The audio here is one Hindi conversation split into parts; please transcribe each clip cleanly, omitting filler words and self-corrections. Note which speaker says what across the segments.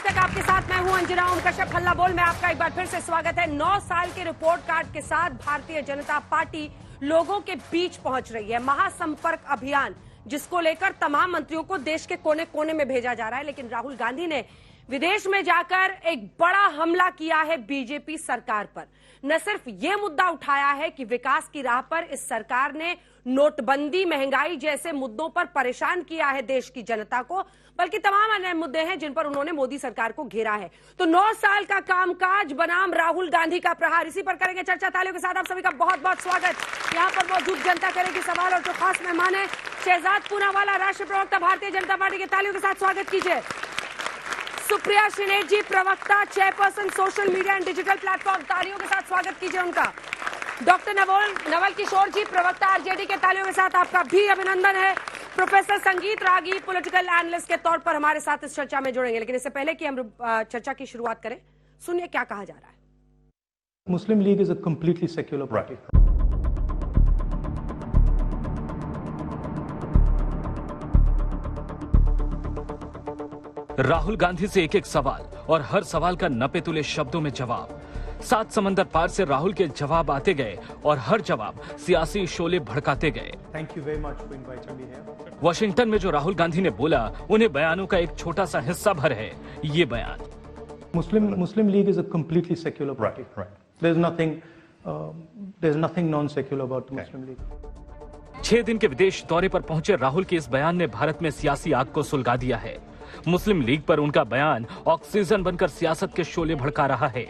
Speaker 1: तक आपके साथ मैं हूं अंजना ओम कश्यप। हल्ला बोल में आपका एक बार फिर से स्वागत है। 9 साल के रिपोर्ट कार्ड के साथ भारतीय जनता पार्टी लोगों के बीच पहुंच रही है। महासंपर्क अभियान जिसको लेकर तमाम मंत्रियों को देश के कोने कोने में भेजा जा रहा है, लेकिन राहुल गांधी ने विदेश में जाकर एक बड़ा हमला किया है बीजेपी सरकार पर। न सिर्फ ये मुद्दा उठाया है कि विकास की राह पर इस सरकार ने नोटबंदी, महंगाई जैसे मुद्दों पर परेशान किया है देश की जनता को, बल्कि तमाम अन्य मुद्दे हैं जिन पर उन्होंने मोदी सरकार को घेरा है। तो 9 साल का कामकाज बनाम राहुल गांधी का प्रहार, इसी पर करेंगे चर्चा। तालियों के साथ आप सभी का बहुत बहुत स्वागत। यहाँ पर मौजूद जनता करेगी सवाल और जो खास मेहमान है शहजाद पूनावाला, राष्ट्रीय प्रवक्ता भारतीय जनता पार्टी के, तालियों के साथ स्वागत कीजिए। सुप्रिया श्रीनेत जी, प्रवक्ता, chairperson social media and digital platform, तालियों के साथ स्वागत कीजिए उनका। डॉक्टर नवल किशोर जी, प्रवक्ता आरजेडी के, तालियों के साथ आपका भी अभिनंदन है। प्रोफेसर संगीत रागी, पॉलिटिकल एनालिस्ट के तौर पर हमारे साथ इस चर्चा में जुड़ेंगे। लेकिन इससे पहले कि हम चर्चा की शुरुआत करें, सुनिए क्या कहा जा रहा है।
Speaker 2: Muslim League is a completely secular party.
Speaker 3: Rahul Gandhi से एक एक सवाल और हर सवाल का नपे तुले शब्दों में जवाब। 7 समंदर पार से राहुल के जवाब आते गए और हर जवाब सियासी शोले भड़काते गए।
Speaker 2: Thank you very much for inviting me here.
Speaker 3: Washington में जो राहुल गांधी ने बोला, उन्हें बयानों का एक छोटा सा हिस्सा भर है ये बयान।
Speaker 2: Muslim League is a completely secular party. There is nothing non secular about Muslim League.
Speaker 3: 6 दिन के विदेश दौरे पर पहुंचे राहुल के इस बयान ने भारत में सियासी आग को सुलगा दिया है। मुस्लिम लीग पर उनका बयान ऑक्सीजन बनकर सियासत के शोले भड़का रहा है।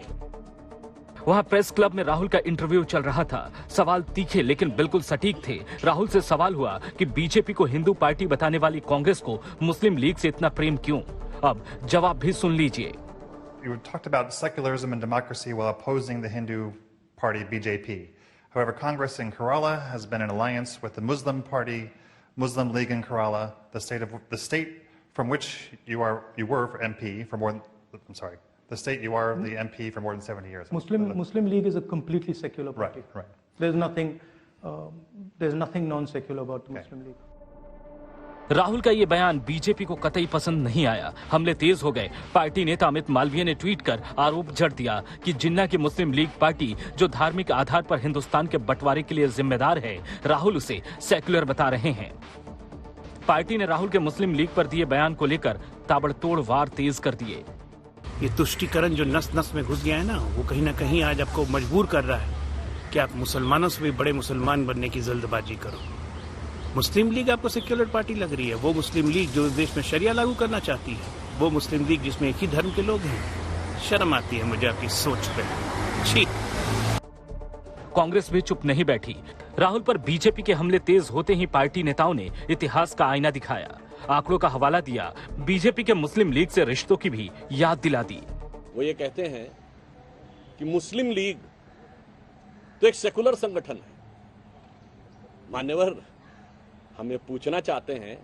Speaker 3: वहां प्रेस क्लब में राहुल का इंटरव्यू चल रहा था। सवाल तीखे लेकिन बिल्कुल सटीक थे। राहुल से सवाल हुआ कि बीजेपी को हिंदू पार्टी बताने वाली कांग्रेस को मुस्लिम लीग से इतना प्रेम क्यों? अब जवाब भी सुन लीजिए।
Speaker 4: You talked about secularism and democracy while opposing the Hindu party BJP. However, Congress in Kerala has been in alliance with the Muslim party, Muslim League in Kerala, the state from which you were MP for more than, the state you are the MP for more than 70 years.
Speaker 2: Muslim League is a completely secular party.
Speaker 4: Right.
Speaker 2: There's nothing non-secular about the Muslim League.
Speaker 3: Rahul का ये बयान बीजेपी को कतई पसंद नहीं आया। हमले तेज हो गए। पार्टी नेता अमित मालवीय ने ट्वीट कर आरोप जड़ दिया कि जिन्ना की मुस्लिम लीग पार्टी, जो धार्मिक आधार पर हिंदुस्तान के बंटवारे के लिए जिम्मेदार है, राहुल उसे सेक्युलर बता रहे हैं। पार्टी ने राहुल के मुस्लिम लीग पर दिए बयान को लेकर ताबड़तोड़ वार तेज कर दिए।
Speaker 5: ये तुष्टीकरण जो नस नस में घुस गया है ना, वो कहीं ना कहीं आज आपको मजबूर कर रहा है कि आप मुसलमानों से भी बड़े मुसलमान बनने की जल्दबाजी करो। मुस्लिम लीग आपको सेक्युलर पार्टी लग रही है। वो मुस्लिम लीग जो देश में शरिया लागू करना चाहती है, वो मुस्लिम लीग जिसमें एक ही धर्म के लोग हैं। शर्म आती है मुझे आपकी सोच पे। छी।
Speaker 3: कांग्रेस भी चुप नहीं बैठी। राहुल पर बीजेपी के हमले तेज होते ही पार्टी नेताओं ने इतिहास का आईना दिखाया, आंकड़ों का हवाला दिया, बीजेपी के मुस्लिम लीग से रिश्तों की भी याद दिला दी।
Speaker 6: वो ये कहते हैं कि मुस्लिम लीग तो एक सेकुलर संगठन है। मान्यवर, हम ये पूछना चाहते हैं,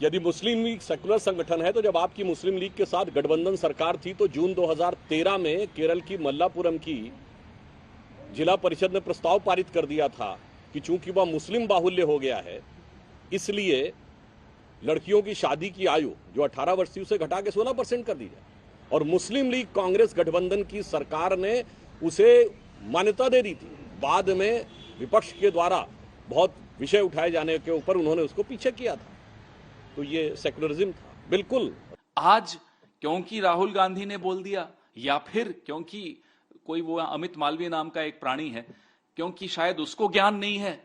Speaker 6: यदि मुस्लिम लीग सेकुलर संगठन है तो जब आपकी मुस्लिम लीग के साथ गठबंधन सरकार थी तो जून 2013 में केरल की मल्लापुरम की जिला परिषद ने प्रस्ताव पारित कर दिया था कि चूंकि वह मुस्लिम बाहुल्य हो गया है, इसलिए लड़कियों की शादी की आयु जो 18 वर्ष थी उसे घटा के 16% कर दी जाए। और मुस्लिम लीग कांग्रेस गठबंधन की सरकार ने उसे मान्यता दे दी थी। बाद में विपक्ष के द्वारा बहुत विषय उठाए जाने के ऊपर उन्होंने उसको पीछे किया था। तो ये सेकुलरिज्म था। बिल्कुल
Speaker 7: आज क्योंकि राहुल गांधी ने बोल दिया, या फिर क्योंकि कोई वो अमित मालवीय नाम का एक प्राणी है, क्योंकि शायद उसको ज्ञान नहीं है,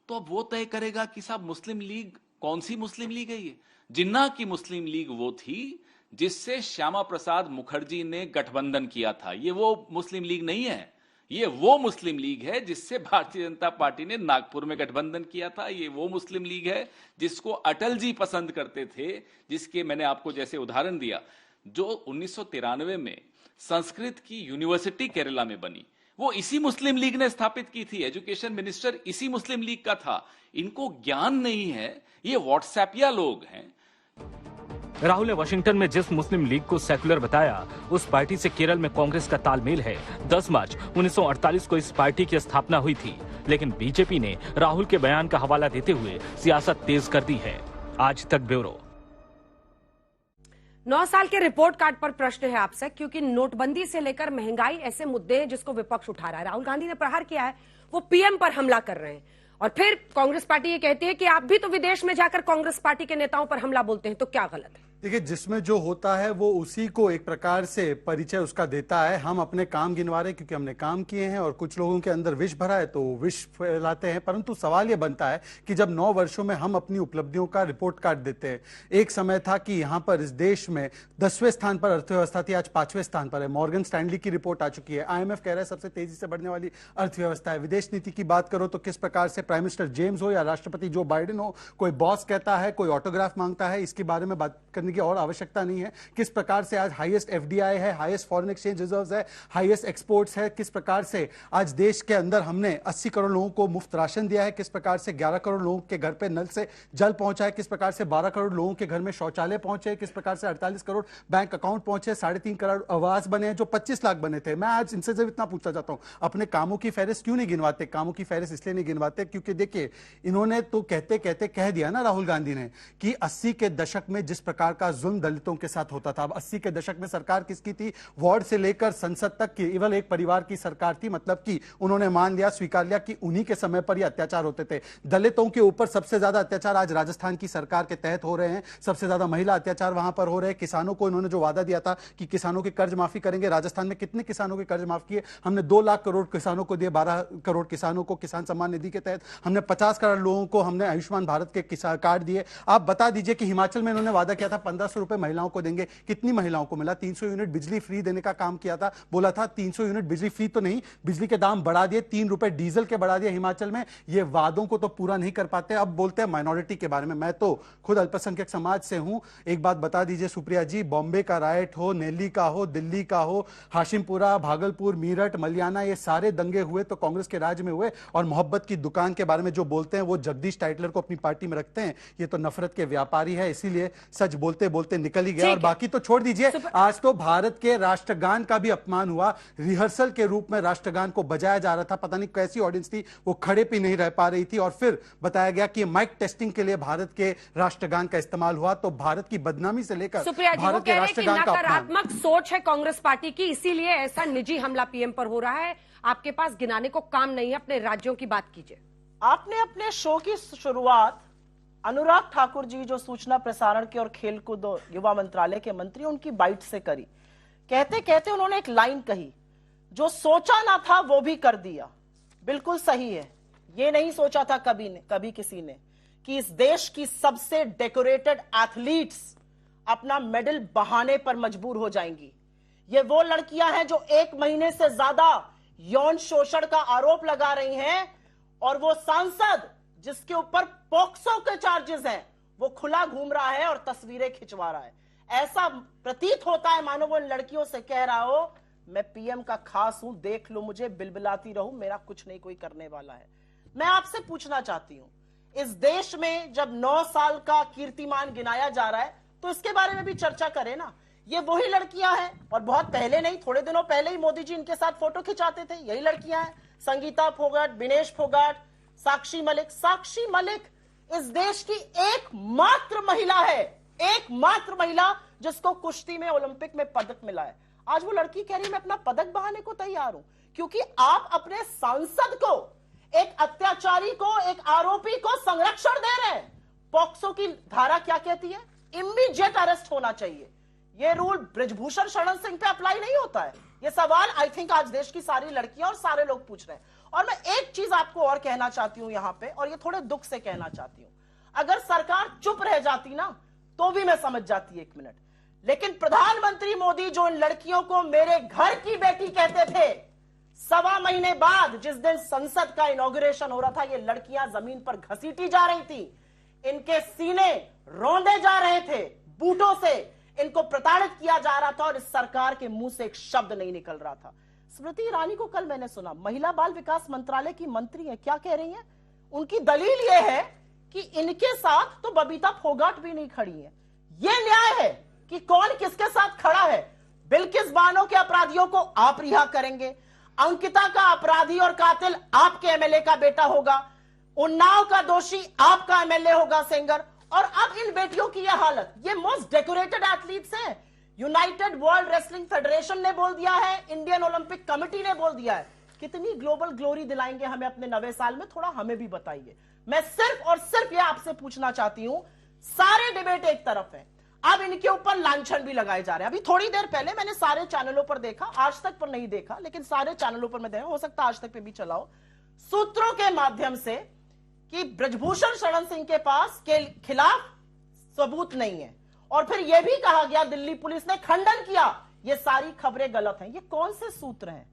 Speaker 7: तो अब वो तय करेगा कि साहब मुस्लिम लीग कौन सी मुस्लिम लीग है। ये जिन्ना की मुस्लिम लीग वो थी जिससे श्यामा प्रसाद मुखर्जी ने गठबंधन किया था। ये वो मुस्लिम लीग नहीं है। ये वो मुस्लिम लीग है जिससे भारतीय जनता पार्टी ने नागपुर में गठबंधन किया था। ये वो मुस्लिम लीग है जिसको अटल जी पसंद करते थे, जिसके मैंने आपको जैसे उदाहरण दिया, जो 1993 में संस्कृत की यूनिवर्सिटी केरला में बनी, वो इसी मुस्लिम लीग ने स्थापित की थी। एजुकेशन मिनिस्टर इसी मुस्लिम लीग का था। इनको ज्ञान नहीं है, ये व्हाट्सएपिया लोग हैं।
Speaker 3: राहुल ने वाशिंगटन में जिस मुस्लिम लीग को सेकुलर बताया, उस पार्टी से केरल में कांग्रेस का तालमेल है। 10 मार्च 1948 को इस पार्टी की स्थापना हुई थी, लेकिन बीजेपी ने राहुल के बयान का हवाला देते हुए सियासत तेज कर दी है। आज तक ब्यूरो।
Speaker 1: 9 साल के रिपोर्ट कार्ड पर प्रश्न है आपसे, क्योंकि नोटबंदी से लेकर महंगाई ऐसे मुद्दे हैं जिसको विपक्ष उठा रहा है। राहुल गांधी ने प्रहार किया है, वो पीएम पर हमला कर रहे हैं, और फिर कांग्रेस पार्टी ये कहती है कि आप भी तो विदेश में जाकर कांग्रेस पार्टी के नेताओं पर हमला बोलते हैं, तो क्या गलत है?
Speaker 2: देखिए, जिसमें जो होता है वो उसी को एक प्रकार से परिचय उसका देता है। हम अपने काम गिनवा रहे हैं क्योंकि हमने काम किए हैं, और कुछ लोगों के अंदर विष भरा है तो विष फैलाते हैं। परंतु सवाल ये बनता है कि जब 9 वर्षों में हम अपनी उपलब्धियों का रिपोर्ट कार्ड देते हैं, एक समय था कि यहां पर इस देश में 10वें स्थान पर अर्थव्यवस्था थी, आज 5वें स्थान पर है। मॉर्गन स्टैनली की रिपोर्ट आ चुकी है, IMF कह रहा है सबसे तेजी से बढ़ने वाली अर्थव्यवस्था है। विदेश नीति की बात करो तो किस प्रकार से प्राइम मिनिस्टर जेम्स हो या राष्ट्रपति जो बाइडेन हो, कोई बॉस कहता है, कोई ऑटोग्राफ मांगता है, इसके बारे में बात करने की और आवश्यकता नहीं है। किस प्रकार से आज हाईएस्ट FDI है, हाईएस्ट फॉरेन एक्सचेंज रिजर्व्स है, हाईएस्ट एक्सपोर्ट्स है, किस प्रकार से आज देश के अंदर हमने 80 करोड़ लोगों को मुफ्त राशन दिया है, किस प्रकार से 11 करोड़ लोगों के घर पे नल से जल पहुंचा है, किस प्रकार से 12 करोड़ लोगों के घर में शौचालय पहुंचे, किस प्रकार से 48 करोड़ बैंक अकाउंट पहुंचे, 3.5 करोड़ आवास बने हैं जो 25 लाख बने थे। मैं आज इनसे जब इतना पूछना चाहता हूं, अपने कामों की फहरिस्त क्यों नहीं गिनवाते? कामों की फहरिस्त इसलिए नहीं गिनवाते क्योंकि देखिए, इन्होंने तो कहते कहते कह दिया ना राहुल गांधी ने कि 80 के दशक में जिस प्रकार का जुल्म दलितों के साथ होता था, 80 के दशक में सरकार किसकी थी? वार्ड से लेकर संसद तक केवल एक परिवार की सरकार थी। मतलब कि उन्होंने मान लिया, स्वीकार लिया कि उन्हीं के समय पर ये अत्याचार होते थे। दलितों के ऊपर सबसे ज्यादा अत्याचार आज राजस्थान की सरकार के तहत हो रहे हैं, सबसे ज्यादा महिला अत्याचार वहां पर हो रहे हैं। किसानों को इन्होंने जो वादा दिया था कि किसानों के कर्ज माफी करेंगे, राजस्थान में कितने किसानों के कर्ज माफ किए? हमने 2 लाख करोड़ किसानों को दिए, 12 करोड़ किसानों को किसान सम्मान निधि के तहत। हमने 50 करोड़ लोगों को हमने आयुष्मान भारत के कार्ड दिए। आप बता दीजिए कि हिमाचल में इन्होंने वादा किया था 1500 रुपए महिलाओं को देंगे, कितनी महिलाओं को मिला? 300 यूनिट बिजली फ्री देने का काम किया था, बोला था 300 यूनिट बिजली फ्री तो नहीं, बिजली के दाम बढ़ा दिए, 3 रुपए डीजल के बढ़ा दिए हिमाचल में। ये वादों को तो पूरा नहीं कर पाते। अब बोलते हैं माइनॉरिटी के बारे में। मैं तो खुद अल्पसंख्यक समाज से हूं। एक बात बता दीजिए सुप्रिया जी, बॉम्बे का राइट हो, नेल्ली का हो, दिल्ली का हो, हाशिमपुरा, भागलपुर, मीरठ, मलियाना, ये सारे दंगे हुए तो कांग्रेस के राज में हुए। और मोहब्बत की दुकान के बारे में जो बोलते हैं वो जगदीश टाइटलर को अपनी पार्टी में रखते हैं। ये तो नफरत के व्यापारी है, इसीलिए सच बोलते बोलते निकल ही गया। और बाकी तो छोड़ दीजिए, आज तो भारत के राष्ट्रगान का भी अपमान हुआ। रिहर्सल के रूप में राष्ट्रगान को बजाया जा रहा था, पता नहीं कैसी ऑडियंस थी, वो खड़े भी नहीं रह पा रही थी। और फिर बताया गया कि माइक टेस्टिंग के लिए भारत के राष्ट्रगान का इस्तेमाल हुआ। तो भारत की बदनामी से लेकर भारत के राष्ट्रगान का
Speaker 1: नकारात्मक सोच है कांग्रेस पार्टी की, इसीलिए ऐसा निजी हमला पीएम पर हो रहा है। आपके पास गिनाने को काम नहीं है, अपने राज्यों की बात कीजिए।
Speaker 8: आपने अपने शो की शुरुआत अनुराग ठाकुर जी, जो सूचना प्रसारण के और खेलकूद युवा मंत्रालय के मंत्री, उनकी बाइट से करी। कहते कहते उन्होंने एक लाइन कही, जो सोचा ना था वो भी कर दिया। बिल्कुल सही है। ये नहीं सोचा था कभी किसी ने कि इस देश की सबसे डेकोरेटेड एथलीट्स अपना मेडल बहाने पर मजबूर हो जाएंगी। ये वो लड़कियां हैं जो 1 महीने से ज्यादा यौन शोषण का आरोप लगा रही हैं, और वो सांसद जिसके ऊपर पॉक्सो के चार्जेस हैं, वो खुला घूम रहा है और तस्वीरें खिंचवा रहा है। ऐसा प्रतीत होता है मानो वो लड़कियों से कह रहा हो, मैं पीएम का खास हूं, देख लो मुझे, बिलबिलाती रहूं, मेरा कुछ नहीं कोई करने वाला है। मैं आपसे पूछना चाहती हूं, इस देश में जब 9 साल का कीर्तिमान गिनाया जा रहा है तो इसके बारे में भी चर्चा करें ना। ये वही लड़कियां हैं, और बहुत पहले नहीं, थोड़े दिनों पहले ही मोदी जी इनके साथ फोटो खिंचाते थे। यही लड़कियां हैं, संगीता फोगाट, विनेश फोगाट, साक्षी मलिक। साक्षी मलिक इस देश की एकमात्र महिला है, एकमात्र महिला जिसको कुश्ती में ओलंपिक में पदक मिला है। आज वो लड़की कह रही है मैं अपना पदक बहाने को तैयार हूं, क्योंकि आप अपने सांसद को, एक अत्याचारी को, एक आरोपी को संरक्षण दे रहे हैं। पॉक्सो की धारा क्या कहती है? इमीडिएट अरेस्ट होना चाहिए। ये रूल ब्रिजभूषण शरण सिंह पे अप्लाई नहीं होता है। ये सवाल आई थिंक आज देश की सारी लड़कियां और सारे लोग पूछ रहे हैं। और मैं एक चीज आपको और कहना चाहती हूं यहां पे, और ये थोड़े दुख से कहना चाहती हूं, अगर सरकार चुप रह जाती ना तो भी मैं समझ जाती 1 मिनट, लेकिन प्रधानमंत्री मोदी जो इन लड़कियों को मेरे घर की बेटी कहते थे, 1.25 महीने बाद जिस दिन संसद का इनॉग्रेशन हो रहा था, ये लड़कियां जमीन पर घसीटी जा रही थी, इनके सीने रौंदे जा रहे थे बूटों से, इनको प्रताड़ित किया जा रहा था, और इस सरकार के मुंह से एक शब्द नहीं निकल रहा था। स्मृति ईरानी को कल मैंने सुना, महिला बाल विकास मंत्रालय की मंत्री है, क्या कह रही हैं? उनकी दलील यह है कि इनके साथ तो बबीता फोगाट भी नहीं खड़ी है। यह न्याय है कि कौन किसके साथ खड़ा है? बिल्किस बानो के अपराधियों को आप रिहा करेंगे, अंकिता का अपराधी और कातिल आपके एमएलए का बेटा होगा, उन्नाव का दोषी आपका एमएलए होगा सेंगर, और अब इन बेटियों की यह हालत, ये मोस्ट डेकोरेटेड एथलीट्स हैं। यूनाइटेड वर्ल्ड रेसलिंग फेडरेशन ने बोल दिया है, इंडियन ओलंपिक कमेटी ने बोल दिया है। कितनी ग्लोबल ग्लोरी दिलाएंगे हमें अपने नवे साल में, थोड़ा हमें भी बताइए। मैं सिर्फ और सिर्फ यह आपसे पूछना चाहती हूं, सारे डिबेट एक तरफ है, अब इनके ऊपर लांछन भी लगाए जा रहे हैं। अभी थोड़ी देर पहले मैंने सारे चैनलों पर देखा, आज तक पर नहीं देखा, लेकिन सारे चैनलों पर मैं देखा, हो सकता है आज तक पे भी चलाओ, सूत्रों के माध्यम से कि ब्रजभूषण शरण सिंह के पास के खिलाफ सबूत नहीं है। और फिर यह भी कहा गया, दिल्ली पुलिस ने खंडन किया, ये सारी खबरें गलत हैं। ये कौन से सूत्र हैं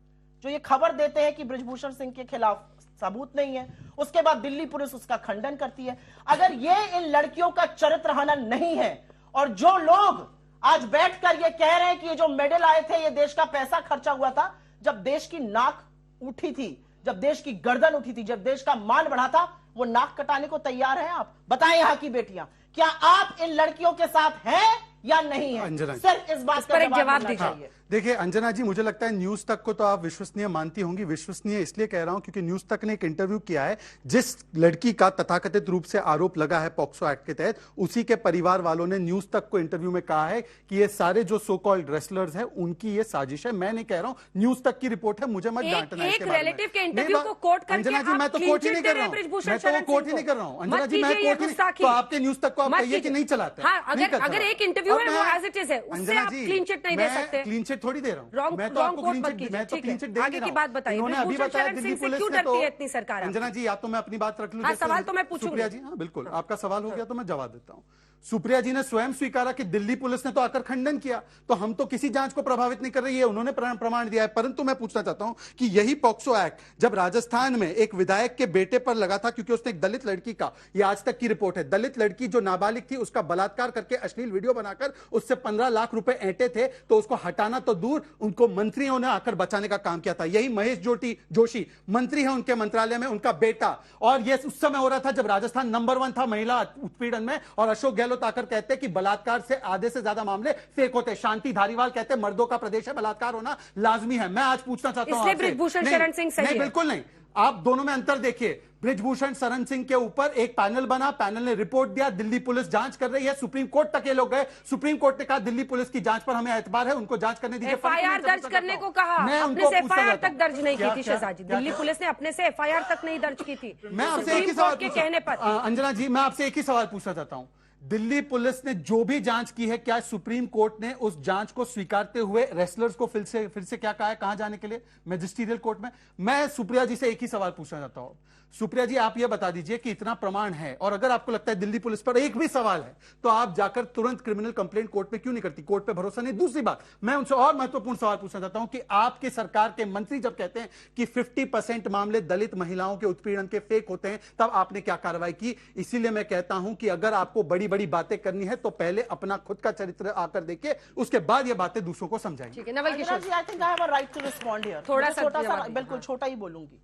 Speaker 8: जो ये खबर देते हैं कि ब्रजभूषण सिंह के खिलाफ सबूत नहीं है, उसके बाद दिल्ली पुलिस उसका खंडन करती है? अगर ये इन लड़कियों का चरित्र हनन नहीं है, और जो लोग आज बैठकर ये कह रहे हैं कि ये जो मेडल आए थे ये देश का पैसा खर्चा हुआ था, जब देश की नाक उठी थी, जब देश की गर्दन उठी थी, जब देश का मान बढ़ा था, वो नाक कटाने को तैयार हैं आप? बताएं यहां की बेटियां, क्या आप इन लड़कियों के साथ हैं या नहीं है? सिर्फ इस बात का जवाब देना चाहिए।
Speaker 2: देखिए अंजना जी, मुझे लगता है न्यूज तक को तो आप विश्वसनीय मानती होंगी। विश्वसनीय इसलिए कह रहा हूं क्योंकि न्यूज तक ने एक इंटरव्यू किया है, जिस लड़की का तथाकथित रूप से आरोप लगा है पॉक्सो एक्ट के तहत, उसी के परिवार वालों ने न्यूज तक को इंटरव्यू में कहा है कि ये सारे जो सो कॉल्ड रेसलर्स हैं उनकी ये साजिश है। मैं नहीं कह रहा हूं, न्यूज तक की रिपोर्ट है, मुझे मत डांटना।
Speaker 1: एक रिलेटिव के इंटरव्यू को कोट करके
Speaker 2: अंजना जी, मैं तो कोट ही नहीं कर रहा हूं, मैं तो कोट ही नहीं कर रहा हूं। अंजना जी, मैं कोट ही, तो आपके न्यूज तक को आप कहिए कि नहीं चलाते।
Speaker 1: अगर एक इंटरव्यू है वो एज इट इज है, उससे आप क्लीन चिट नहीं दे सकते।
Speaker 2: क्लीन चिट थोड़ी दे रहा हूं मैं, तो आपको क्लीन चिट
Speaker 1: आगे की बात बताइए।
Speaker 2: उन्होंने अभी बताया दिल्ली पुलिस ने, तो
Speaker 1: इतनी सरकार।
Speaker 2: अंजना जी, या तो मैं अपनी बात रख लूं,
Speaker 1: सवाल तो मैं पूछूंगी।
Speaker 2: सुप्रिया जी, हाँ बिल्कुल, आपका सवाल हो गया तो मैं जवाब देता हूं। सुप्रिया जी ने स्वयं स्वीकारा कि दिल्ली पुलिस ने तो आकर खंडन किया, तो हम तो किसी जांच को प्रभावित नहीं कर रही है, उन्होंने प्रमाण दिया है। परंतु मैं पूछना चाहता हूं कि यही पॉक्सो एक्ट जब राजस्थान में एक विधायक के बेटे पर लगा था, क्योंकि उसने एक दलित लड़की का, ये आज तक की रिपोर्ट है, दलित लड़की जो नाबालिग थी उसका बलात्कार करके अश्लील वीडियो बनाकर उससे 15 लाख रुपए ऐंठे थे, तो उसको हटाना तो दूर, उनको मंत्रियों ने आकर बचाने का काम किया था। यही महेश जोशी मंत्री है उनके मंत्रालय में, उनका बेटा, और यह उस समय हो रहा था जब राजस्थान नंबर 1 था महिला उत्पीड़न में, और अशोक गहलोत आकर कहते कि बलात्कार से आधे से ज्यादा मामले फेक होते। शांति धारीवाल कहते मर्दों का प्रदेश है, बलात्कार होना लाजमी है। मैं आज पूछना चाहता हूं,
Speaker 1: ब्रजभूषण शरण सिंह सही
Speaker 2: नहीं, बिल्कुल नहीं, आप दोनों में अंतर देखिए। ब्रजभूषण शरण सिंह के ऊपर एक पैनल बना, पैनल ने रिपोर्ट दिया, दिल्ली पुलिस जांच कर रही है, सुप्रीम कोर्ट तक ये लोग गए, सुप्रीम कोर्ट ने कहा दिल्ली पुलिस की जांच पर हमें एतबार है, उनको जांच करने दीजिए।
Speaker 1: एफआईआर दर्ज करने को कहा, अपने से एफआईआर तक दर्ज नहीं की थी शहजादी, दिल्ली पुलिस ने अपने से एफआईआर तक नहीं दर्ज की थी।
Speaker 2: मैं आपसे एक ही सवाल के कहने पर, अंजना जी, मैं आपसे एक ही सवाल पूछना चाहता हूं, दिल्ली पुलिस ने जो भी जांच की है, क्या सुप्रीम कोर्ट ने उस जांच को स्वीकारते हुए रेसलर्स को फिर से क्या कहा है कहां जाने के लिए मैजिस्ट्रियल कोर्ट में? मैं सुप्रिया जी से एक ही सवाल पूछना चाहता हूं। सुप्रिया जी, आप यह बता दीजिए कि इतना प्रमाण है, और अगर आपको लगता है दिल्ली पुलिस पर एक भी सवाल है, तो आप जाकर तुरंत क्रिमिनल कंप्लेंट कोर्ट में क्यों नहीं करती? कोर्ट पे भरोसा नहीं। दूसरी बात, मैं उनसे और महत्वपूर्ण सवाल पूछना चाहता हूं कि आपकी सरकार के मंत्री जब कहते हैं कि 50% मामले दलित महिलाओं के उत्पीड़न के फेक होते हैं, तब आपने क्या कार्रवाई की? इसीलिए मैं कहता हूं कि अगर आपको बड़ी बड़ी बातें करनी है तो पहले अपना खुद का चरित्र आकर देखिए, उसके बाद ये बातें दूसरों को समझाएंगे।
Speaker 8: ठीक है, Naval Kishore ji, I think I have a right to respond here.
Speaker 1: थोड़ा
Speaker 8: छोटा सा, बिल्कुल छोटा ही बोलूंगी।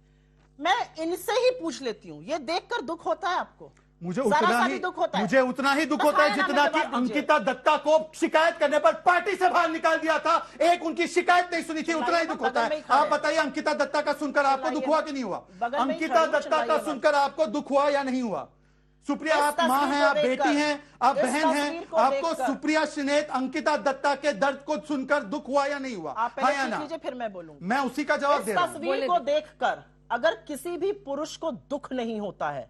Speaker 8: मैं इनसे ही पूछ लेती हूँ, ये देखकर दुख होता है आपको?
Speaker 2: मुझे उतना ही दुख होता है जितना कि अंकिता दत्ता को शिकायत करने पर पार्टी से बाहर निकाल दिया था, एक उनकी शिकायत नहीं सुनी थी, उतना ही दुख होता है। आप बताइए, अंकिता दत्ता का सुनकर आपको दुख हुआ कि नहीं हुआ? अंकिता दत्ता का सुनकर आपको दुख हुआ या नहीं हुआ? सुप्रिया, आप मां हैं, आप बेटी हैं, आप बहन हैं, आपको सुप्रिया श्रीनेत, अंकिता दत्ता के दर्द को सुनकर दुख हुआ या नहीं हुआ?
Speaker 8: हाँ या ना? फिर मैं बोलूंगा।
Speaker 2: मैं उसी का जवाब दे रहा हूं।
Speaker 8: तस्वीर को देखकर अगर किसी भी पुरुष को दुख नहीं होता है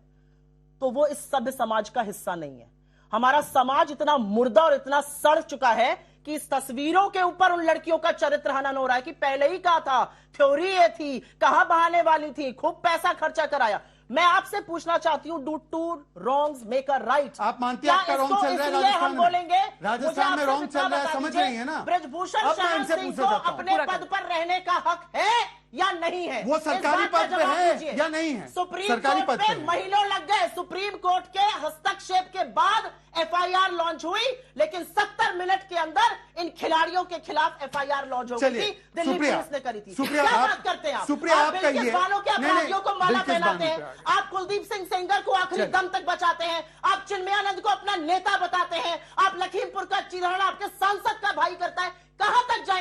Speaker 8: तो वो इस सभ्य समाज का हिस्सा नहीं है। हमारा समाज इतना मुर्दा और इतना सड़ चुका है कि इस तस्वीरों के ऊपर उन लड़कियों का चरित्र हनन हो रहा है कि पहले ही कहा था, थ्योरी ये थी, कहां बहाने वाली थी, खूब पैसा खर्चा कराया। मैं आपसे पूछना चाहती हूँ, do two wrongs make a right?
Speaker 2: आप मानती हैं आपका रॉन्ग चल रहा है राजस्थान में?
Speaker 8: बोलेंगे
Speaker 2: राजस्थान में रॉन्ग चल रहा है, समझ रही है ना?
Speaker 8: ब्रजभूषण शरण सिंह को अपने पद पर रहने का हक है या नहीं है?
Speaker 2: वो सरकारी पद पे है या नहीं है?
Speaker 8: सुप्रीम कोर्ट पे महीनों लग गए, सुप्रीम कोर्ट के हस्तक्षेप के बाद एफआईआर लॉन्च हुई, लेकिन 70 मिनट के अंदर इन खिलाड़ियों के खिलाफ एफआईआर लॉन्च हो गई थी, दिल्ली पुलिस ने करी थी। क्या बात करते हैं आप?
Speaker 2: सुप्रिया, आप कहिए,
Speaker 8: वालों के अपराधियों को माला पहनाते हैं, आप कुलदीप सिंह सेंगर को आखिरी दम तक बचाते हैं, आप चिन्मयानंद को अपना नेता बताते हैं, आप लखीमपुर का चिरहरण आपके सांसद का भाई करता है, कहां तक जाएंगे?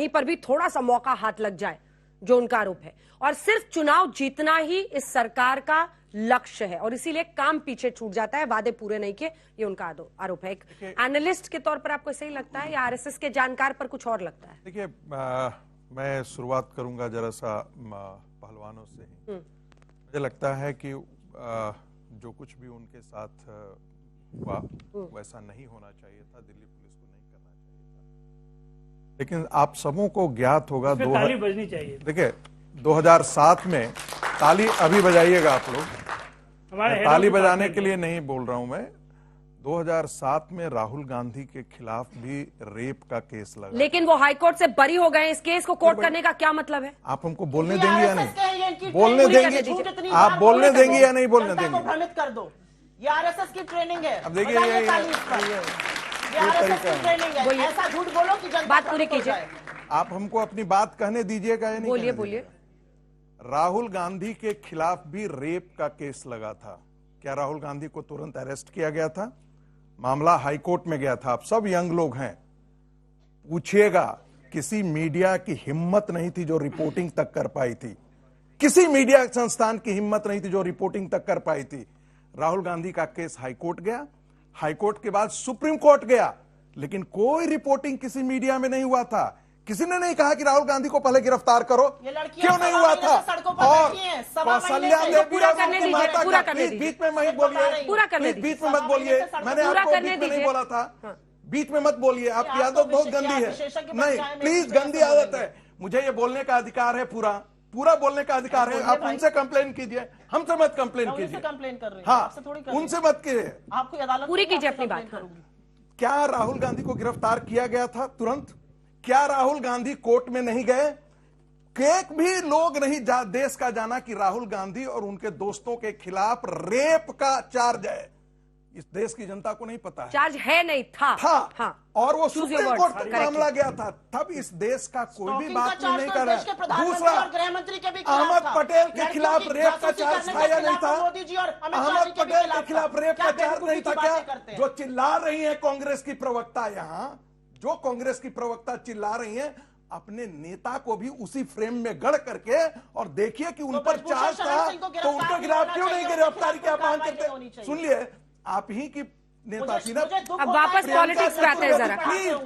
Speaker 1: कहीं पर भी थोड़ा सा मौका हाथ लग जाए, जो उनका आरोप है। और सिर्फ चुनाव जीतना ही इस सरकार का लक्ष्य है और इसीलिए काम पीछे छूट जाता है, वादे पूरे नहीं किए, ये उनका आरोप है। एक एनालिस्ट के तौर पर आपको सही लगता है या आरएसएस के जानकार पर कुछ और लगता है?
Speaker 9: देखिए, मैं शुरुआत करूंगा जरा सा पहलवानों से ही। मुझे लगता है कि जो कुछ भी उनके साथ हुआ वैसा नहीं होना चाहिए था, दिल्ली पुलिस को नहीं करना चाहिए था। लेकिन आप सबों को ज्ञात होगा,
Speaker 10: ताली बजनी चाहिए।
Speaker 9: देखिए 2007 में ताली अभी बजाइएगा आप लोग, ताली बजाने के लिए नहीं बोल रहा हूं मैं। 2007 में राहुल गांधी के खिलाफ भी रेप का केस लगा,
Speaker 1: लेकिन वो हाईकोर्ट से बरी हो गए। इस केस को कोर्ट करने का क्या मतलब है?
Speaker 9: आप हमको बोलने देंगे या नहीं? बोलने देंगे? आप बोलने देंगे या नहीं बोलने देंगे?
Speaker 8: भ्रमित कर दो, ये आरएसएस की ट्रेनिंग है।
Speaker 9: अब देखिए
Speaker 8: ये आरएसएस की ट्रेनिंग है, ऐसा झूठ बोलो कि जनता
Speaker 1: बात पूरी कीजिए।
Speaker 9: आप हमको अपनी बात कहने दीजिएगा या नहीं?
Speaker 1: बोलिए बोलिए।
Speaker 9: राहुल गांधी के खिलाफ भी रेप का केस लगा था। क्या राहुल गांधी को तुरंत अरेस्ट किया गया था? मामला हाईकोर्ट में गया था। आप सब यंग लोग हैं, पूछिएगा, किसी मीडिया की हिम्मत नहीं थी जो रिपोर्टिंग तक कर पाई थी। किसी मीडिया संस्थान की हिम्मत नहीं थी जो रिपोर्टिंग तक कर पाई थी। राहुल गांधी का केस हाईकोर्ट गया, हाईकोर्ट के बाद सुप्रीम कोर्ट गया, लेकिन कोई रिपोर्टिंग किसी मीडिया में नहीं हुआ था। किसी ने नहीं कहा कि राहुल गांधी को पहले गिरफ्तार करो, क्यों नहीं हुआ था? और कौशल्या देवी बीच में मत बोलिए, बीच में मत बोलिए, मैंने आपको बीच में नहीं बोला था, बीच में मत बोलिए। आपकी आदत बहुत गंदी है, नहीं प्लीज, गंदी आदत है। मुझे ये बोलने का अधिकार है, पूरा बोलने का अधिकार है। आप उनसे कंप्लेन कीजिए, हमसे मत कंप्लेन कीजिए।
Speaker 8: कंप्लेन कर रहे हैं,
Speaker 9: हाँ,
Speaker 8: आपसे थोड़ी
Speaker 9: उनसे मत कीजिए।
Speaker 8: आपको अदालत
Speaker 1: पूरी कीजिए अपनी बात।
Speaker 9: क्या राहुल गांधी को गिरफ्तार किया गया था तुरंत? क्या राहुल गांधी कोर्ट में नहीं गए? एक भी लोग नहीं देश का जाना कि राहुल गांधी और उनके दोस्तों के खिलाफ रेप का चार्ज है। इस देश की जनता को नहीं पता है।
Speaker 1: चार्ज है नहीं था।
Speaker 9: हाँ। और वो सुप्रीम कोर्ट तक मामला गया था, तब इस देश का कोई भी बात नहीं कर रहा है। दूसरा, अहमद पटेल के खिलाफ रेप का चार्ज था या नहीं था? अहमद पटेल के खिलाफ रेप का चार्ज नहीं था क्या? जो चिल्ला रही है कांग्रेस की प्रवक्ता, यहां जो कांग्रेस की प्रवक्ता चिल्ला रही हैं, अपने नेता को भी उसी फ्रेम में गढ़ करके और देखिए कि उन पर चार्ज था, तो उनके खिलाफ क्यों नहीं गिरफ्तारी की आप मांग करते? सुन लिए, आप ही की नेता थी ना।
Speaker 1: अब वापस पॉलिटिक्स पे आते हैं जरा,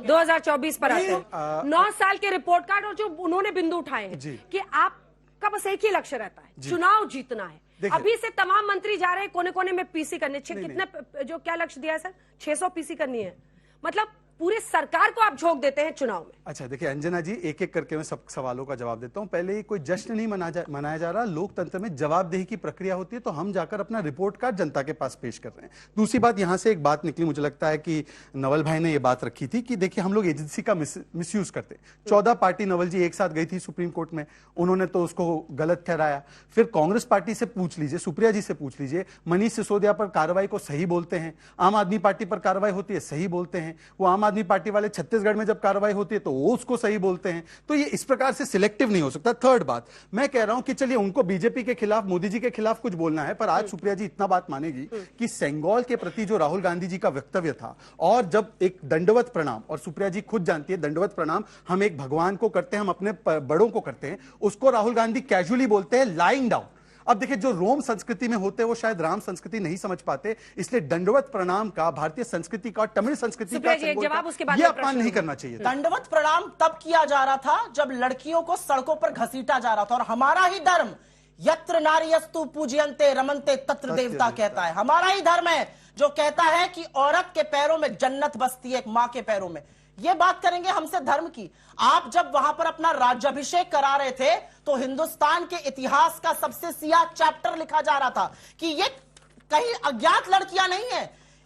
Speaker 1: 2024 पर आते हैं। 9 साल के रिपोर्ट कार्ड और जो उन्होंने बिंदु उठाए हैं कि आपका बस एक ही लक्ष्य रहता है, चुनाव जीतना है। अभी से तमाम मंत्री जा रहे हैं कोने कोने में पीसी करने। कितने, जो क्या लक्ष्य दिया है सर? 600 पीसी करनी है। मतलब पूरे सरकार को आप झोंक देते हैं चुनाव में।
Speaker 2: अच्छा देखिए अंजना जी, एक एक करके मैं सब सवालों का जवाब देता हूं। पहले ही कोई जश्न नहीं मनाया जा रहा, लोकतंत्र में जवाबदेही की प्रक्रिया होती है, तो हम जाकर अपना रिपोर्ट कार्ड जनता के पास पेश कर रहे हैं। दूसरी बात, यहां से एक बात निकली, मुझे लगता है कि नवल भाई ने यह बात रखी थी कि देखिए हम लोग एजेंसी का मिसयूज करते। 14 पार्टी नवल जी एक साथ गई थी सुप्रीम कोर्ट में, उन्होंने तो उसको गलत ठहराया। फिर कांग्रेस पार्टी से पूछ लीजिए, सुप्रिया जी से पूछ लीजिए, मनीष सिसोदिया पर कार्रवाई को सही बोलते हैं, आम आदमी पार्टी पर कार्रवाई होती है सही बोलते हैं, वो आम आदमी पार्टी वाले छत्तीसगढ़ में जब कार्रवाई होती है तो वो उसको सही बोलते हैं। तो ये इस प्रकार से सिलेक्टिव नहीं हो सकता। थर्ड बात, मैं कह रहा हूं कि चलिए उनको बीजेपी के खिलाफ, मोदी जी के खिलाफ कुछ बोलना है, पर आज सुप्रिया जी इतना बात मानेगी कि सेंगोल के प्रति जो राहुल गांधी जी का वक्तव्य था, और जब एक दंडवत प्रणाम, और सुप्रिया जी खुद जानती है दंडवत प्रणाम हम एक भगवान को करते हैं, हम अपने बड़ों को करते हैं, उसको राहुल गांधी कैजुअली बोलते हैं लाइंग डाउन। अब देखिए जो रोम संस्कृति में होते हैं वो शायद राम संस्कृति नहीं समझ पाते, इसलिए दंडवत प्रणाम का, भारतीय संस्कृति का, तमिल संस्कृति का ये अपमान नहीं करना चाहिए।
Speaker 8: दंडवत प्रणाम तब किया जा रहा था जब लड़कियों को सड़कों पर घसीटा जा रहा था, और हमारा ही धर्म यत्र नार्यस्तु पूज्यन्ते रमन्ते तत्र देवता कहता है। हमारा ही धर्म है जो कहता है कि औरत के पैरों में जन्नत बसती है, एक मां के पैरों में। ये बात करेंगे हमसे धर्म की। आप जब वहां पर अपना राज्याभिषेक करा रहे थे तो हिंदुस्तान के इतिहास का सबसे सियाह चैप्टर लिखा जा रहा था कि ये कहीं अज्ञात लड़कियां नहीं है,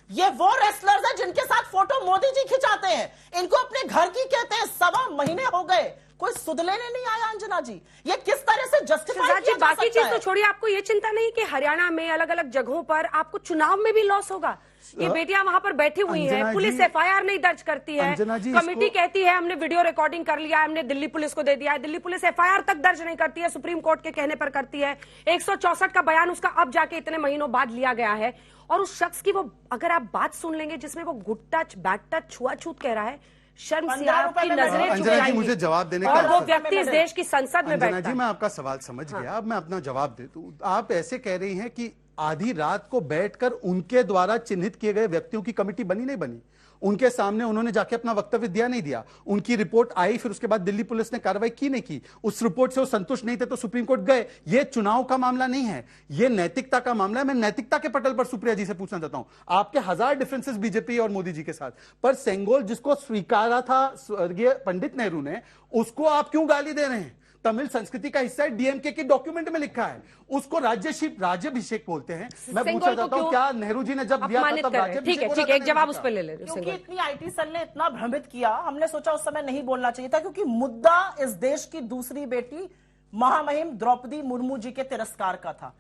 Speaker 8: ये वो रेसलर्स हैं जिनके साथ फोटो मोदी जी खिंचाते हैं, इनको अपने घर की कहते हैं। 1.25 महीने हो गए, कोई सुध लेने नहीं आया। अंजना जी, ये किस तरह से जस्टिफाई किया जा सकता है?
Speaker 1: बाकी चीज तो छोड़िए, आपको ये चिंता नहीं कि हरियाणा में अलग अलग जगहों पर आपको चुनाव में भी लॉस होगा? ये बेटियां वहां पर बैठी हुई हैं, पुलिस एफआईआर नहीं दर्ज करती है, कमेटी कहती है हमने वीडियो रिकॉर्डिंग कर लिया, हमने दिल्ली पुलिस को दे दिया है, दिल्ली पुलिस एफआईआर तक दर्ज नहीं करती है, सुप्रीम कोर्ट के कहने पर करती है। 164 का बयान उसका अब जाके इतने महीनों बाद लिया गया है, और उस शख्स की वो अगर आप बात सुन लेंगे जिसमें वो गुड टच, बैड टच, छुआछूत कह रहा है, शर्म से आपकी नजरें झुक जाएंगी।
Speaker 2: मुझे जवाब देने
Speaker 1: का, और वो व्यक्ति इस देश की संसद में बैठता है।
Speaker 2: जी मैं आपका सवाल समझ गया, अब मैं अपना जवाब दे दूं। आप ऐसे कह रही हैं कि आधी रात को बैठकर उनके द्वारा चिन्हित किए गए व्यक्तियों की कमेटी बनी नहीं बनी? उनके सामने उन्होंने जाके अपना वक्तव्य दिया नहीं दिया? उनकी रिपोर्ट आई, फिर उसके बाद दिल्ली पुलिस ने कार्रवाई की नहीं की? उस रिपोर्ट से वो संतुष्ट नहीं थे तो सुप्रीम कोर्ट गए। ये चुनाव का मामला नहीं है, ये नैतिकता का मामला है। मैं नैतिकता के पटल पर सुप्रिया जी से पूछना चाहता हूं, आपके हजार डिफरेंसेस बीजेपी और मोदी जी के साथ, पर सेंगोल जिसको स्वीकारा था स्वर्गीय पंडित नेहरू ने, उसको आप क्यों गाली दे रहे हैं? तमिल संस्कृति का हिस्सा है, डीएमके के डॉक्यूमेंट में लिखा है, उसको राज्याभिषेक बोलते हैं। मैं पूछना चाहता हूं, क्या नेहरू जी ने जब दिया था तब राज्याभिषेक?
Speaker 1: ठीक है, एक जवाब उस पर ले ले।
Speaker 8: क्योंकि इतनी आईटी सेल ने इतना भ्रमित किया, हमने सोचा उस समय नहीं बोलना चाहिए था, क्योंकि मुद्दा इस देश की दूसरी बेटी महामहिम द्रौपदी मुर्मू जी के तिरस्कार का था।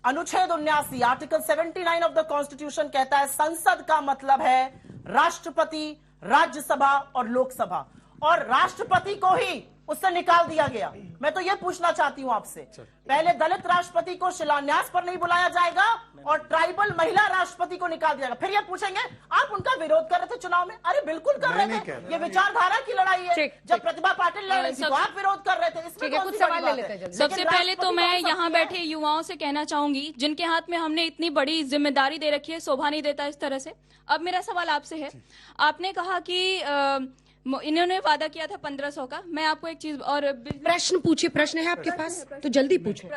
Speaker 8: अनुच्छेद 79 आर्टिकल 79 ऑफ द कॉन्स्टिट्यूशन कहता है संसद का मतलब है राष्ट्रपति, राज्यसभा और लोकसभा, और राष्ट्रपति को ही उससे निकाल दिया गया। मैं तो यह पूछना चाहती हूं आपसे, पहले दलित राष्ट्रपति को शिलान्यास पर नहीं बुलाया जाएगा और ट्राइबल महिला राष्ट्रपति को निकाल दिया जाएगा, फिर ये पूछेंगे आप उनका विरोध कर रहे थे चुनाव में? अरे बिल्कुल कर रहे थे, ये विचारधारा की लड़ाई है। जब प्रतिभा पाटिल लड़ रही थी तो आप विरोध कर रहे थे, इसमें कुछ सवाल ले लेते हैं।
Speaker 11: सबसे पहले तो मैं यहाँ बैठे युवाओं से कहना चाहूंगी, जिनके हाथ में हमने इतनी बड़ी जिम्मेदारी दे रखी है, शोभा नहीं देता इस तरह से। अब मेरा सवाल आपसे है, आपने कहा कि इन्होंने वादा किया था 1500 का। मैं आपको एक चीज और
Speaker 1: प्रश्न पूछिए, प्रश्न है आपके पास तो जल्दी पूछो।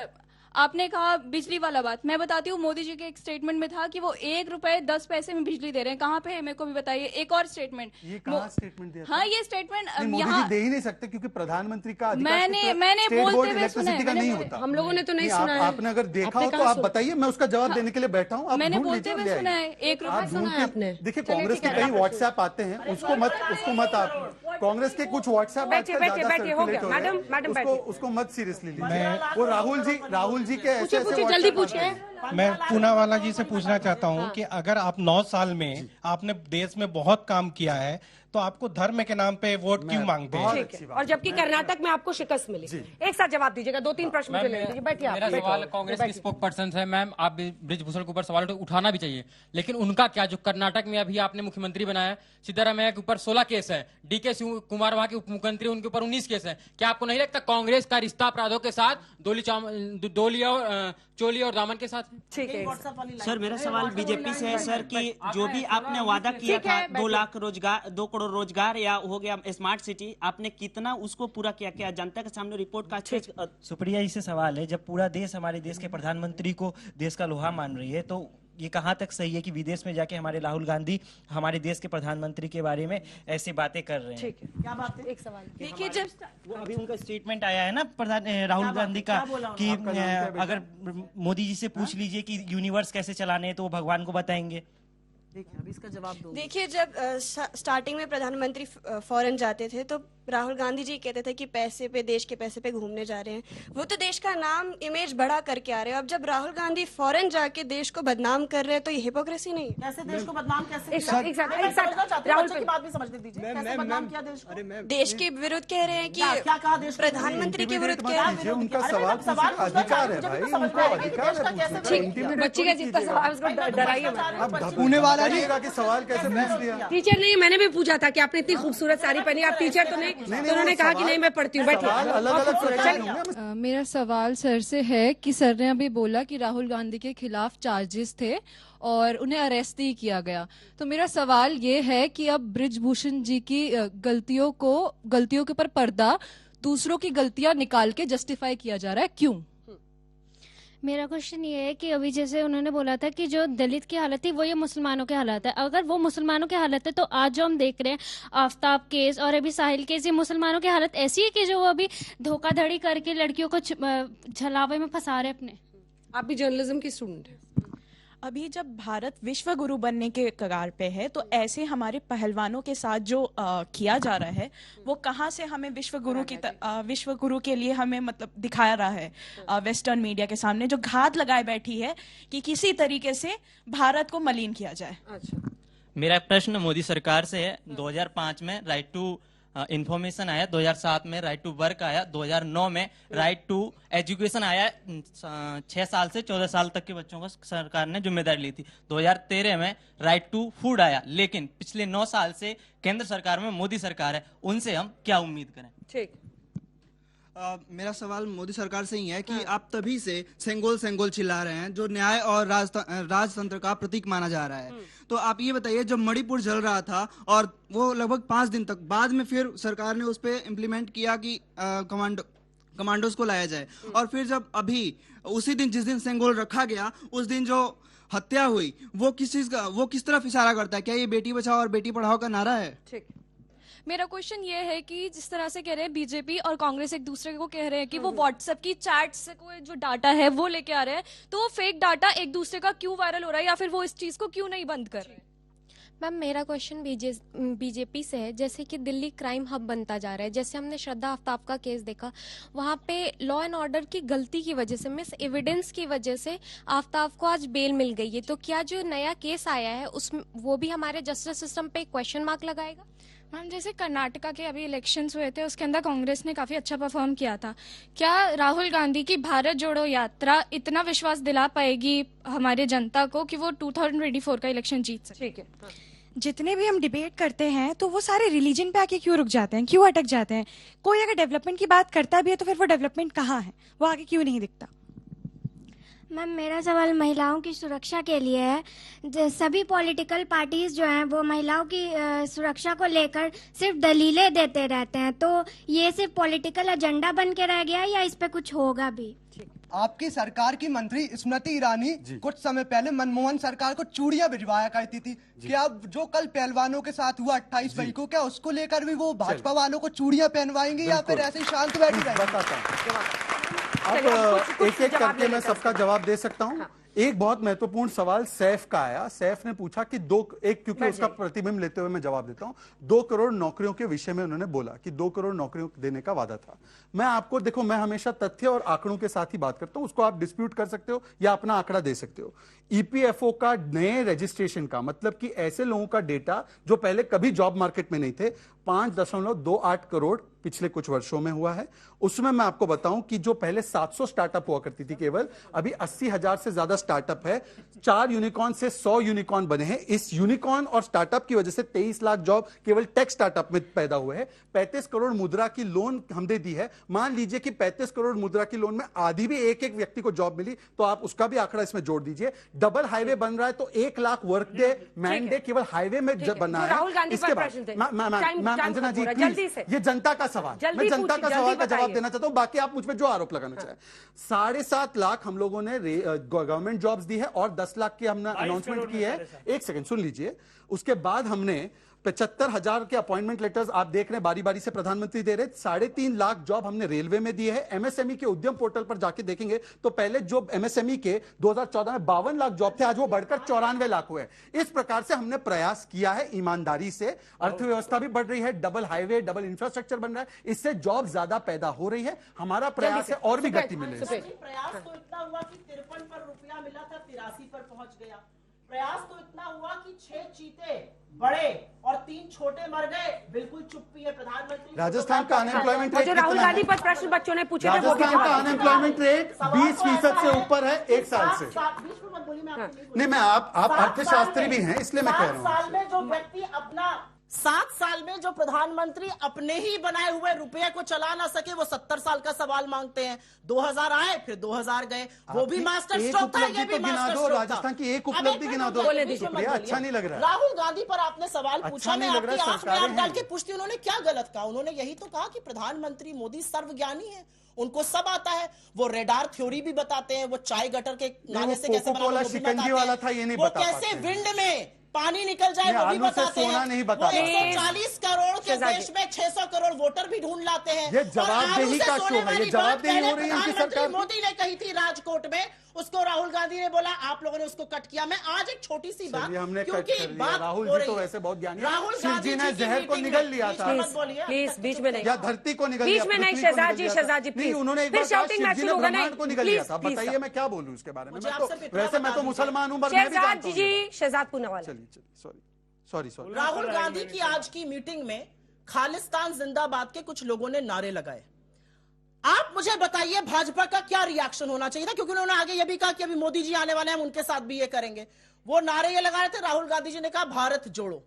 Speaker 11: आपने कहा बिजली वाला बात, मैं बताती हूँ मोदी जी के एक स्टेटमेंट में था कि वो 1 रुपए 10 पैसे में बिजली दे रहे हैं। कहाँ पे है मेरे को भी बताइए। एक और स्टेटमेंट,
Speaker 2: ये कहाँ स्टेटमेंट दिया?
Speaker 11: हाँ ये स्टेटमेंट
Speaker 2: यहाँ दे ही नहीं सकते क्योंकि प्रधानमंत्री का
Speaker 11: मैंने बोलते हुए सुना
Speaker 2: का नहीं होता।
Speaker 1: हम लोगों ने तो नहीं सुना है।
Speaker 2: आपने अगर देखा हो तो आप बताइए, मैं उसका जवाब देने के लिए बैठा हूँ।
Speaker 11: मैंने बोलते हुए सुना है, 1 रुपए सुना है आपने।
Speaker 2: देखिए कांग्रेस के कई व्हाट्सएप आते हैं, उसको मत आप कांग्रेस के कुछ व्हाट्सएप उसको मत सीरियसली लीजिए। वो राहुल जी के ऐसे
Speaker 1: जल्दी पूछिए।
Speaker 12: मैं पूनावाला जी से पूछना चाहता हूं कि अगर आप 9 साल में आपने देश में बहुत काम किया है तो आपको धर्म के नाम पे वोट क्यों मांगते हैं?
Speaker 1: ठीक है, और जबकि कर्नाटक में आपको शिकस्त मिली। एक साथ जवाब दीजिएगा, 2-3 प्रश्न मुझे ले लीजिए। बैठिए,
Speaker 13: मेरा सवाल कांग्रेस की स्पोक पर्सन है मैम, आप ब्रिजभूषण के ऊपर सवाल उठाना भी चाहिए, लेकिन उनका क्या, जो कर्नाटक में अभी आपने मुख्यमंत्री बनाया, सिद्धारमैया के ऊपर 16 केस है, डीके कुमार वहां के उप मुख्यमंत्री, उनके ऊपर 19 केस है। क्या आपको नहीं लगता कांग्रेस का रिश्ता अपराधों के साथ चोली और दामन के साथ?
Speaker 1: ठीक है
Speaker 14: सर, मेरा सवाल बीजेपी से है सर कि जो भी आपने वादा किया था 2 लाख रोजगार, 2 करोड़ रोजगार या हो गया स्मार्ट सिटी, आपने कितना उसको पूरा किया? क्या जनता के सामने रिपोर्ट का?
Speaker 15: सुप्रिया जी से सवाल है, जब पूरा देश हमारे देश के प्रधानमंत्री को देश का लोहा मान रही है तो ये कहाँ तक सही है कि विदेश में जाके हमारे राहुल गांधी हमारे देश के प्रधानमंत्री के बारे में ऐसी बातें कर रहे हैं?
Speaker 1: ठीक है, क्या बात है? एक सवाल
Speaker 15: देखिए, जब वो अभी उनका स्टेटमेंट आया है ना राहुल गांधी का कि अगर मोदी जी से पूछ लीजिए कि यूनिवर्स कैसे चलाने हैं तो वो भगवान को बताएंगे।
Speaker 8: अभी इसका जवाब दो।
Speaker 16: देखिए, जब स्टार्टिंग में प्रधानमंत्री फॉरेन जाते थे तो राहुल गांधी जी कहते थे कि पैसे पे, देश के पैसे पे घूमने जा रहे हैं, वो तो देश का नाम इमेज बढ़ा करके आ रहे हैं। अब जब राहुल गांधी फॉरेन जाके देश को बदनाम कर रहे हैं तो ये हिपोक्रेसी नहीं है?
Speaker 8: कैसे देश को बदनाम, कैसे
Speaker 1: एक साथ
Speaker 8: राहुल की बात भी समझने दीजिए। कैसे बदनाम किया देश को?
Speaker 16: देश के विरुद्ध कह रहे हैं कि
Speaker 8: क्या कहा देश
Speaker 16: प्रधानमंत्री के विरुद्ध कह रहे हैं?
Speaker 2: उनका सवाल अधिकार है भाई, उनको अधिकार है।
Speaker 1: बच्ची का जितना सवाल उसको डराइए।
Speaker 2: अब धपूने वाला कि सवाल कैसे पूछ लिया?
Speaker 1: टीचर नहीं, मैंने भी पूछा था कि आपने इतनी खूबसूरत साड़ी पहनी, आप टीचर तो नहीं, तो उन्होंने कहा कि नहीं मैं पढ़ती हूँ।
Speaker 17: मेरा सवाल सर से है कि सर ने अभी बोला कि राहुल गांधी के खिलाफ चार्जेस थे और उन्हें अरेस्ट नहीं किया गया, तो मेरा सवाल ये है कि अब ब्रिजभूषण जी की गलतियों के ऊपर पर्दा दूसरों की गलतियां निकाल के जस्टिफाई किया जा रहा है, क्यों?
Speaker 18: मेरा क्वेश्चन ये है कि अभी जैसे उन्होंने बोला था कि जो दलित की हालत थी वो ये मुसलमानों की हालत है, अगर वो मुसलमानों की हालत है तो आज जो हम देख रहे हैं आफ्ताब केस और अभी साहिल केस, ये मुसलमानों की हालत ऐसी है कि जो वो अभी धोखाधड़ी करके लड़कियों को छलावे में फंसा रहे अपने।
Speaker 1: आप भी जर्नलिज्म की स्टूडेंट है।
Speaker 19: अभी जब भारत विश्व गुरु बनने के कगार पे है तो ऐसे हमारे पहलवानों के साथ जो किया जा रहा है वो कहाँ से हमें विश्व गुरु के लिए हमें मतलब दिखाया रहा है वेस्टर्न मीडिया के सामने, जो घात लगाए बैठी है कि किसी तरीके से भारत को मलिन किया जाए।
Speaker 15: अच्छा, मेरा प्रश्न मोदी सरकार से है। 2005 में राइट टू इंफॉर्मेशन आया, 2007 में राइट टू वर्क आया, 2009 में राइट टू एजुकेशन आया। 6 साल से 14 साल तक के बच्चों का सरकार ने जिम्मेदारी ली थी। 2013 में राइट टू फूड आया, लेकिन पिछले 9 साल से केंद्र सरकार में मोदी सरकार है, उनसे हम क्या उम्मीद करें?
Speaker 1: ठीक,
Speaker 20: मेरा सवाल मोदी सरकार से ही है कि आप तभी से सेंगोल सेंगोल चिल्ला रहे हैं, जो न्याय और राजतंत्र का प्रतीक माना जा रहा है। तो आप ये बताइए, जब मणिपुर जल रहा था और वो लगभग 5 दिन तक, बाद में फिर सरकार ने उस पर इम्प्लीमेंट किया कि कमांडोज को लाया जाए, और फिर जब अभी उसी दिन जिस दिन सेंगोल रखा गया, उस दिन जो हत्या हुई, वो किस चीज का, वो किस तरफ इशारा करता है? क्या ये बेटी बचाओ और बेटी पढ़ाओ का नारा है?
Speaker 11: ठीक, मेरा क्वेश्चन ये है कि जिस तरह से कह रहे हैं बीजेपी और कांग्रेस एक दूसरे को कह रहे हैं कि वो व्हाट्सएप की चैट से कोई जो डाटा है वो लेके आ रहे हैं, तो वो फेक डाटा एक दूसरे का क्यों वायरल हो रहा है, या फिर वो इस चीज को क्यों नहीं बंद कर रहे हैं?
Speaker 21: मैम, मेरा क्वेश्चन बीजेपी से है। जैसे कि दिल्ली क्राइम हब बनता जा रहा है, जैसे हमने श्रद्धा आफ्ताब का केस देखा, वहाँ पे लॉ एंड ऑर्डर की गलती की वजह से, मिस एविडेंस की वजह से आफ्ताब को आज बेल मिल गई है। तो क्या जो नया केस आया है उसमें वो भी हमारे जस्टिस सिस्टम पे क्वेश्चन मार्क लगाएगा?
Speaker 11: मैम, जैसे कर्नाटका के अभी इलेक्शंस हुए थे, उसके अंदर कांग्रेस ने काफी अच्छा परफॉर्म किया था। क्या राहुल गांधी की भारत जोड़ो यात्रा इतना विश्वास दिला पाएगी हमारे जनता को कि वो 2024 का इलेक्शन जीत सके? ठीक है,
Speaker 22: जितने भी हम डिबेट करते हैं तो वो सारे रिलीजन पे आके क्यों रुक जाते हैं, क्यों अटक जाते हैं? कोई अगर डेवलपमेंट की बात करता भी है तो फिर वो डेवलपमेंट कहाँ है, वो आगे क्यों नहीं दिखता?
Speaker 18: मैम, मेरा सवाल महिलाओं की सुरक्षा के लिए है। सभी पॉलिटिकल पार्टीज जो हैं वो महिलाओं की सुरक्षा को लेकर सिर्फ दलीलें देते रहते हैं, तो ये सिर्फ पॉलिटिकल एजेंडा बन के रह गया या इस पे कुछ होगा भी?
Speaker 23: आपकी सरकार की मंत्री स्मृति ईरानी कुछ समय पहले मनमोहन सरकार को चूड़ियां भिजवाया करती थी। क्या जो कल पहलवानों के साथ हुआ 28 मई को, क्या उसको लेकर भी वो भाजपा वालों को चूड़ियां पहनवाएंगे या फिर ऐसे ही शांत बैठी रहेंगे?
Speaker 2: अब एक एक करके मैं सबका जवाब दे सकता हूं। एक बहुत महत्वपूर्ण सवाल सैफ का आया। सैफ ने पूछा कि क्योंकि उसका प्रतिबिंब लेते हुए मैं जवाब देता हूं। 2 करोड़ नौकरियों के विषय में उन्होंने बोला कि 2 करोड़ नौकरियों देने का वादा था। मैं आपको देखो, मैं हमेशा तथ्य और आंकड़ों के साथ ही बात करता हूं। उसको आप डिस्प्यूट कर सकते हो या अपना आंकड़ा दे सकते हो। ईपीएफओ का नए रजिस्ट्रेशन का मतलब कि ऐसे लोगों का डेटा जो पहले कभी जॉब मार्केट में नहीं थे, 5.28 करोड़ पिछले कुछ वर्षों में हुआ है। उसमें मैं आपको बताऊं कि जो पहले 700 स्टार्टअप हुआ करती थी केवल, अभी 80,000 से ज्यादा स्टार्टअप है। 4 यूनिकॉर्न से 100 यूनिकॉर्न बने हैं। इस यूनिकॉर्न और स्टार्टअप की वजह से 23 लाख जॉब केवल टेक स्टार्टअप में पैदा हुए हैं। 35 करोड़ मुद्रा की लोन हमने दी है। मान लीजिए कि 35 करोड़ मुद्रा की लोन में आधी भी एक एक व्यक्ति को जॉब मिली, तो आप उसका भी आंकड़ा इसमें जोड़ दीजिए। डबल हाईवे बन रहा है तो 1 lakh work day, man day केवल हाईवे में बना है। इसके बाद अंजना जी प्लीज, ये जनता का सवाल, मैं जनता का सवाल का जवाब देना चाहता हूं, बाकी आप मुझ पे जो आरोप लगाना चाहें। 7.5 लाख हम लोगों ने गवर्नमेंट जॉब्स दी है और 10 लाख की हमने अनाउंसमेंट की है। एक सेकंड सुन लीजिए। उसके बाद हमने 75,000 के अपॉइंटमेंट लेटर्स आप देख रहे हैं बारी बारी से प्रधानमंत्री दे रहे। 3.5 लाख जॉब हमने रेलवे में दिए हैं। एमएसएमई के उद्यम पोर्टल पर जाके देखेंगे तो पहले जो एमएसएमई के 2014 में 52 लाख जॉब थे, आज वो बढ़कर 94 लाख हुए। इस प्रकार से हमने प्रयास किया है ईमानदारी से। अर्थव्यवस्था भी बढ़ रही है, डबल हाईवे, डबल इंफ्रास्ट्रक्चर बन रहा है, इससे जॉब ज्यादा पैदा हो रही है। हमारा प्रयास है और भी गति मिले।
Speaker 8: प्रयास तो इतना हुआ कि 53 पर रुपया मिला था, 83 पर पहुंच गया। प्रयास तो इतना हुआ कि 6 चीते बड़े और 3 छोटे मर गए। बिल्कुल चुप्पी है प्रधानमंत्री।
Speaker 2: राजस्थान का अनएम्प्लॉयमेंट रेट,
Speaker 1: जो राहुल गांधी पर प्रश्न बच्चों ने पूछे थे,
Speaker 2: राजस्थान का अनएम्प्लॉयमेंट रेट 20% से ऊपर है 1 साल से। नहीं, मैं आप अर्थशास्त्री भी हैं इसलिए मैं कह रहा हूँ।
Speaker 8: 7 साल में जो व्यक्ति अपना 7 साल में जो प्रधानमंत्री अपने ही बनाए हुए रुपये को चला ना सके, वो 70 साल का सवाल मांगते हैं। 2000 आए, फिर 2000 गए, वो भी मास्टर स्ट्रोक था, ये भी मास्टर स्ट्रोक था।
Speaker 2: राजस्थान की एक उपलब्धि गिना दो। अच्छा नहीं लग रहा है।
Speaker 8: राहुल गांधी पर आपने सवाल पूछा, मैं आपकी आंख में आंख डाल के पूछती, उन्होंने क्या गलत कहा? उन्होंने यही तो कहा कि प्रधानमंत्री मोदी सर्वज्ञानी है, उनको सब आता है। वो रेडार थ्योरी भी बताते हैं, वो चाय गटर के नाले से कैसे बनाना
Speaker 2: शिकंजी वाला था, ये नहीं बता पाते।
Speaker 8: कैसे विंड में पानी निकल जाए वो भी बताते हैं।
Speaker 2: नहीं बता
Speaker 8: वो 140 करोड़ के देश में 600 करोड़ वोटर भी ढूंढ लाते हैं।
Speaker 2: ये जवाबदेही का शो है, ये जवाबदेही हो रही है इनकी सरकार।
Speaker 8: मोदी ने कही थी राजकोट में, उसको राहुल गांधी ने बोला, आप लोगों ने उसको कट किया। मैं आज एक छोटी सी बात,
Speaker 2: हमने
Speaker 8: क्योंकि बात
Speaker 2: राहुल जी तो वैसे बहुत ज्ञानी,
Speaker 8: राहुल
Speaker 2: गांधी जी ने जहर को निगल लिया था।
Speaker 1: प्लीज बीच में नहीं,
Speaker 2: या धरती को निगल लिया,
Speaker 1: बीच में नहीं। शहजाद जी प्लीज,
Speaker 2: उन्होंने एक ब्रह्मांड को निगल लिया था। बताइए मैं क्या बोलूं इसके बारे में? वैसे मैं तो मुसलमान हूं,
Speaker 1: शहजाद जी, शहजाद पूनावाला।
Speaker 2: चलिए सॉरी।
Speaker 8: राहुल गांधी की आज की मीटिंग में खालिस्तान जिंदाबाद के कुछ लोगों ने नारे लगाए। आप मुझे बताइए भाजपा का क्या रिएक्शन होना चाहिए था, क्योंकि उन्होंने आगे यह भी कहा कि अभी मोदी जी आने वाले हैं, हम उनके साथ भी ये करेंगे। वो नारे ये लगा रहे थे, राहुल गांधी जी ने कहा भारत जोड़ो।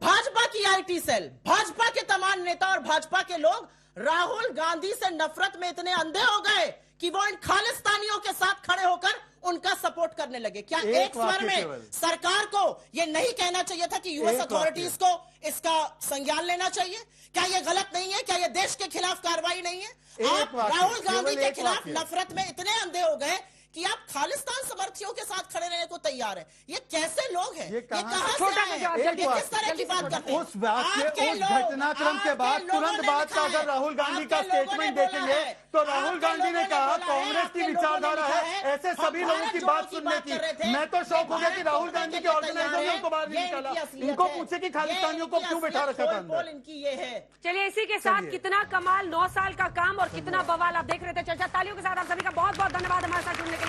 Speaker 8: भाजपा की आईटी सेल, भाजपा के तमाम नेता और भाजपा के लोग राहुल गांधी से नफरत में इतने अंधे हो गए कि वो इन खालिस्तानियों के साथ खड़े होकर उनका सपोर्ट करने लगे। क्या एक स्वर में सरकार को ये नहीं कहना चाहिए था कि यूएस अथॉरिटीज को इसका संज्ञान लेना चाहिए? क्या ये गलत नहीं है? क्या ये देश के खिलाफ कार्रवाई नहीं है? आप राहुल गांधी के खिलाफ नफरत में इतने अंधे हो गए कि आप खालिस्तान समर्थियों के साथ खड़े रहने को तैयार हैं। ये कैसे लोग हैं? ये कहां से आए हैं? ये किस तरह की बात करते हैं?
Speaker 2: उस घटनाक्रम के बाद तुरंत बाद का अगर राहुल गांधी का स्टेटमेंट देखेंगे तो राहुल गांधी ने कहा कांग्रेस की विचारधारा है ऐसे सभी लोगों की बात सुनने की। मैं तो शौक हो गया कि राहुल गांधी के ऑर्गेनाइजर ने उनको बाहर नहीं निकाला। इनको पूछे कि खालिस्तानियों को क्यों बैठा रखा था अंदर।
Speaker 8: इनकी ये है।
Speaker 1: चलिए इसी के साथ कितना कमाल 9 साल का काम और कितना बवाल आप देख रहे थे। चर्चा तालियों के साथ आप सभी का बहुत बहुत धन्यवाद हमारे साथ जुड़ने के लिए।